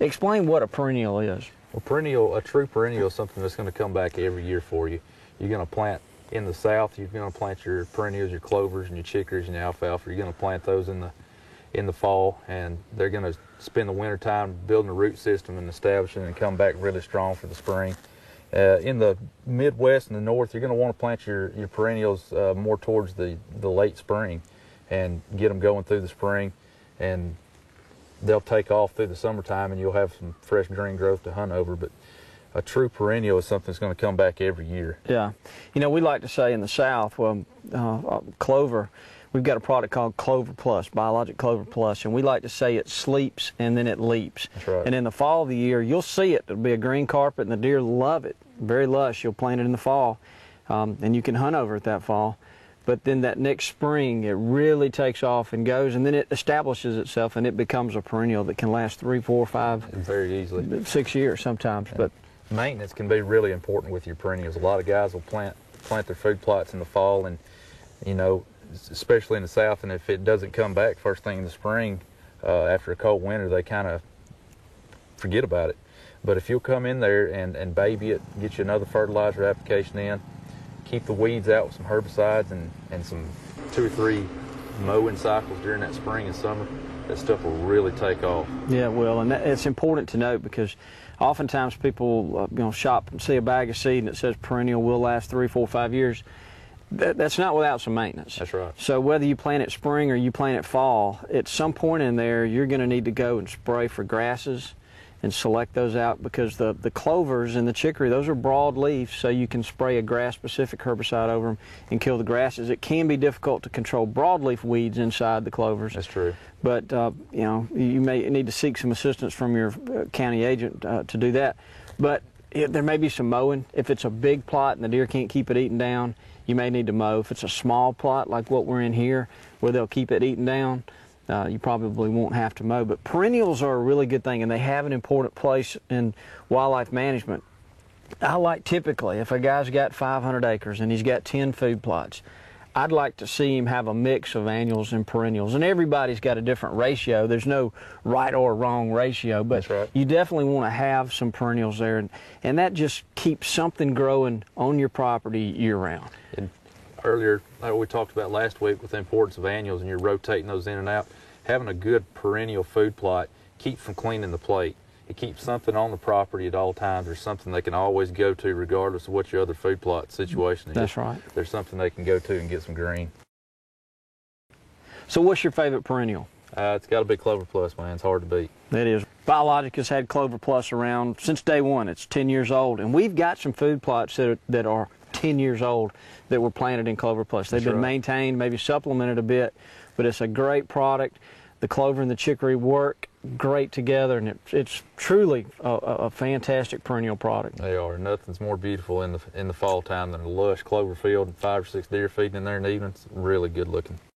Explain what a perennial is. Well, a true perennial is something that's going to come back every year for you. You're going to plant in the south, you're going to plant your perennials, your clovers and your chicories and your alfalfa. You're going to plant those in the fall, and they're going to spend the winter time building a root system and establishing and come back really strong for the spring. In the Midwest and the North, you're going to want to plant your perennials more towards the late spring and get them going through the spring, and they'll take off through the summertime and you'll have some fresh green growth to hunt over. But a true perennial is something that's going to come back every year. Yeah. You know, we like to say in the South, well, clover, we've got a product called Clover Plus, BioLogic Clover Plus, and we like to say it sleeps and then it leaps. That's right. And in the fall of the year, you'll see it. It'll be a green carpet, and the deer love it. Very lush. You'll plant it in the fall, and you can hunt over it that fall. But then that next spring, it really takes off and goes, and then it establishes itself, and it becomes a perennial that can last 3, 4, 5, very easily 6 years sometimes. Yeah. But maintenance can be really important with your perennials. A lot of guys will plant their food plots in the fall, and you know, especially in the South, and if it doesn't come back first thing in the spring, after a cold winter, they kind of forget about it. But if you'll come in there and baby it, get you another fertilizer application in, keep the weeds out with some herbicides and some 2 or 3 mowing cycles during that spring and summer, that stuff will really take off. yeah, well, and it's important to note, because oftentimes people shop and see a bag of seed and it says perennial will last 3, 4, 5 years. That's not without some maintenance. That's right. So whether you plant it spring or you plant it fall, at some point in there you're going to need to go and spray for grasses and select those out, because the clovers and the chicory, those are broad leaves, so you can spray a grass-specific herbicide over them and kill the grasses. It can be difficult to control broadleaf weeds inside the clovers. That's true. But you know, you may need to seek some assistance from your county agent to do that. But there may be some mowing. If it's a big plot and the deer can't keep it eaten down, you may need to mow. If it's a small plot like what we're in here, where they'll keep it eaten down, you probably won't have to mow. But perennials are a really good thing, and they have an important place in wildlife management. I like, typically, if a guy's got 500 acres and he's got 10 food plots, I'd like to see him have a mix of annuals and perennials. And everybody's got a different ratio. There's no right or wrong ratio, but That's right. You definitely want to have some perennials there, and that just keeps something growing on your property year-round. And earlier, like we talked about last week with the importance of annuals, and you're rotating those in and out, having a good perennial food plot keeps from cleaning the plate. It keeps something on the property at all times. There's something they can always go to regardless of what your other food plot situation is. That's right. There's something they can go to and get some green. So what's your favorite perennial? It's got to be Clover Plus, man. It's hard to beat. It is. BioLogic has had Clover Plus around since day one. It's 10 years old, and we've got some food plots that are 10 years old that were planted in Clover Plus. They've been maintained, maybe supplemented a bit, but it's a great product. The clover and the chicory work great together, and it's truly a fantastic perennial product. They are. Nothing's more beautiful in the fall time than a lush clover field and 5 or 6 deer feeding in there in the evening. It's really good looking.